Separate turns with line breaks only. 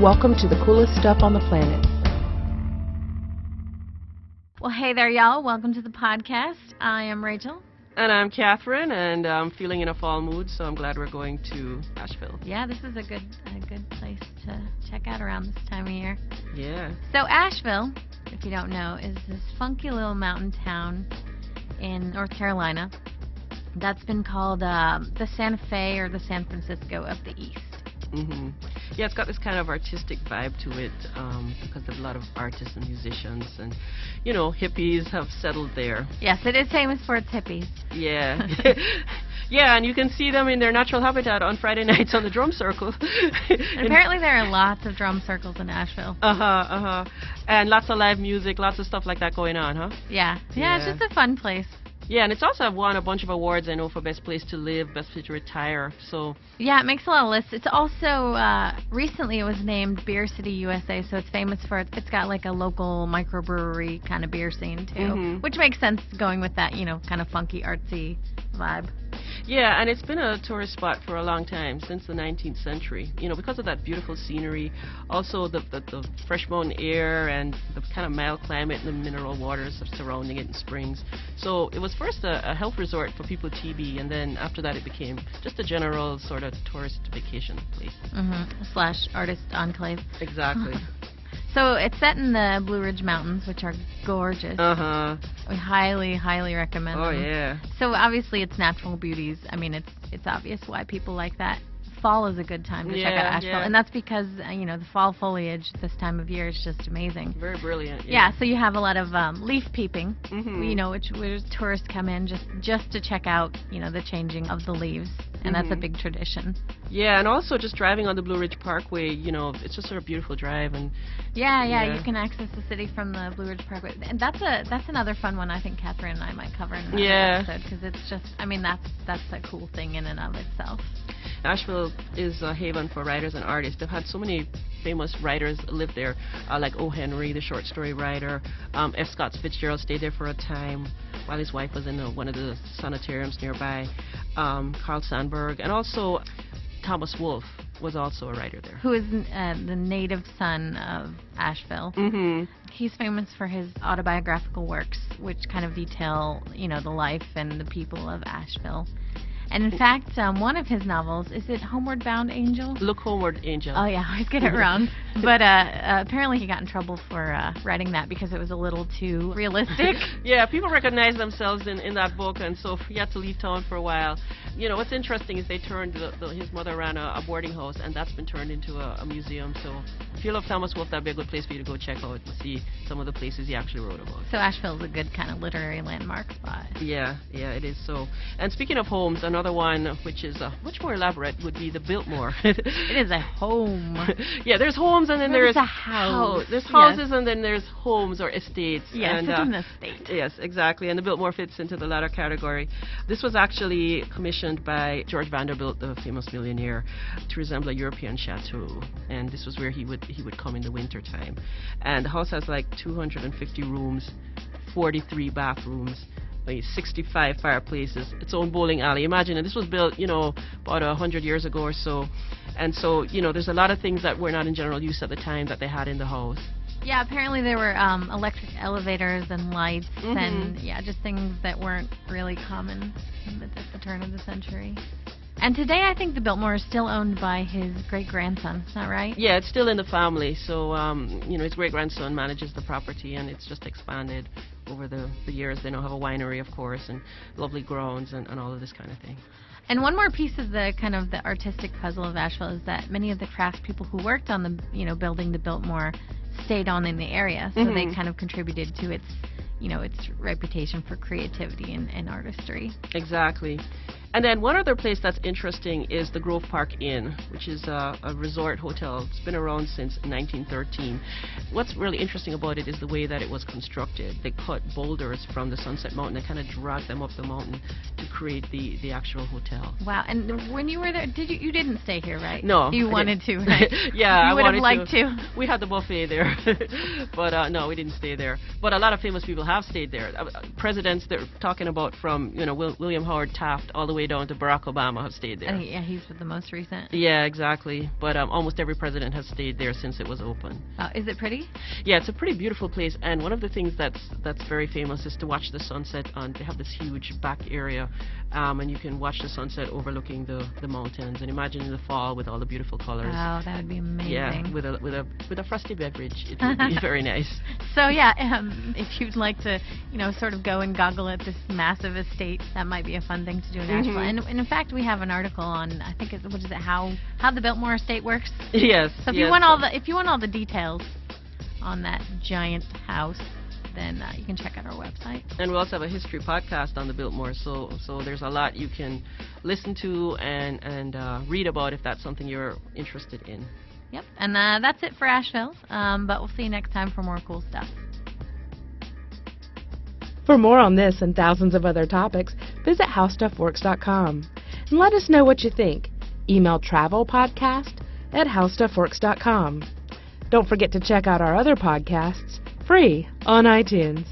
Welcome to the coolest stuff on the planet.
Well, hey there, y'all. Welcome to the podcast. I am Rachel.
And I'm Kathryn, and I'm feeling in a fall mood, so I'm glad we're going to Asheville.
Yeah, this is a good place to check out around this time of year.
Yeah.
So Asheville, if you don't know, is this funky little mountain town in North Carolina that's been called the Santa Fe or the San Francisco of the East.
Mm-hmm. Yeah, it's got this kind of artistic vibe to it because there's a lot of artists and musicians and, you know, hippies have settled there.
Yes, it is famous for its hippies.
Yeah. Yeah, and you can see them in their natural habitat on Friday nights on the drum circle.
And apparently there are lots of drum circles in Asheville.
And lots of live music, lots of stuff like that going on, huh?
Yeah, it's just a fun place.
Yeah, and it's also won a bunch of awards, I know, for best place to live, best place to retire, so...
Yeah, it makes a lot of lists. It's also, recently it was named Beer City USA, so it's famous for, it's got like a local microbrewery kind of beer scene, too, which makes sense going with that, you know, kind of funky, artsy vibe.
Yeah, and it's been a tourist spot for a long time, since the 19th century, you know, because of that beautiful scenery, also the fresh mountain air and the kind of mild climate and the mineral waters surrounding it in springs. So it was first a health resort for people with TB, and then after that it became just a general sort of tourist vacation place.
Slash artist enclave.
Exactly.
So it's set in the Blue Ridge Mountains, which are gorgeous. We highly, highly recommend them.
Oh, yeah.
So obviously it's natural beauties. I mean, it's obvious why people like that. Fall is a good time to check out Asheville, and that's because, you know, the fall foliage this time of year is just amazing.
Very brilliant.
Yeah, so you have a lot of leaf peeping, you know, where tourists come in just to check out, you know, the changing of the leaves, and that's a big tradition. Yeah,
and also just driving on the Blue Ridge Parkway, you know, it's just a beautiful drive, and
yeah, you can access the city from the Blue Ridge Parkway, and that's another fun one I think Kathryn and I might cover in another episode, because it's just, I mean, that's a cool thing in and of itself.
Asheville is a haven for writers and artists. They've had so many famous writers live there, like O. Henry, the short story writer. F. Scott Fitzgerald stayed there for a time while his wife was in one of the sanitariums nearby. Carl Sandburg, and also Thomas Wolfe was also a writer there. Who is
the native son of Asheville. He's famous for his autobiographical works, which kind of detail, you know, the life and the people of Asheville. And in fact, one of his novels, is it Homeward Bound Angel?
Look Homeward, Angel.
Oh, yeah, I always get it wrong. But apparently he got in trouble for writing that because it was a little too realistic.
Yeah, people recognize themselves in that book, and so he had to leave town for a while. You know, what's interesting is they turned, his mother ran a boarding house, and that's been turned into a museum. So if you love Thomas Wolfe, that'd be a good place for you to go check out and see some of the places he actually wrote about.
So Asheville's a good kind of literary landmark spot.
Yeah, it is so. And speaking of homes, another one which is much more elaborate would be the Biltmore.
It is a home.
Yeah, there's homes and then there's
a house.
There's houses and then there's homes or estates.
Yes, it's an estate.
Yes, exactly. And the Biltmore fits into the latter category. This was actually commissioned by George Vanderbilt, the famous millionaire, to resemble a European chateau. And this was where he would come in the winter time. And the house has like 250 rooms, 43 bathrooms, 65 fireplaces, its own bowling alley. Imagine, and this was built, you know, about 100 years ago or so. And so, you know, there's a lot of things that were not in general use at the time that they had in the house.
Yeah, apparently there were electric elevators and lights and, just things that weren't really common at the turn of the century. And today I think the Biltmore is still owned by his great-grandson, is that right?
Yeah, it's still in the family. So, you know, his great-grandson manages the property, and it's just expanded over the years. They now have a winery, of course, and lovely grounds and all of this kind of thing.
And one more piece of the kind of the artistic puzzle of Asheville is that many of the craftspeople who worked on the, you know, building the Biltmore stayed on in the area, so they kind of contributed to its, you know, its reputation for creativity and artistry.
Exactly. And then one other place that's interesting is the Grove Park Inn, which is a resort hotel. It's been around since 1913. What's really interesting about it is the way that it was constructed. They cut boulders from the Sunset Mountain and kind of dragged them up the mountain to create the actual hotel.
Wow. And when you were there, you didn't stay here, right?
No.
You wanted to, right?
Yeah,
you would have liked to.
We had the buffet there, but no, we didn't stay there. But a lot of famous people have stayed there. Presidents they're talking about from, you know, William Howard Taft all the way way down to Barack Obama have stayed there.
Yeah, he's the most recent.
Yeah, exactly. But almost every president has stayed there since it was open.
Is it pretty?
Yeah, it's a pretty beautiful place. And one of the things that's very famous is to watch the sunset. They have this huge back area, and you can watch the sunset overlooking the mountains. And imagine in the fall with all the beautiful colors.
Oh, that would be amazing.
Yeah, with a frosty beverage, it would be very nice.
So yeah, if you'd like to, sort of go and goggle at this massive estate, that might be a fun thing to do in Asheville. And in fact, we have an article on, I think how the Biltmore estate works.
Yes.
So if you want all the details on that giant house, then you can check out our website.
And we also have a history podcast on the Biltmore, so there's a lot you can listen to and read about if that's something you're interested in.
Yep, and that's it for Asheville, but we'll see you next time for more cool stuff.
For more on this and thousands of other topics, visit howstuffworks.com and let us know what you think. Email travelpodcast@howstuffworks.com. Don't forget to check out our other podcasts, free on iTunes.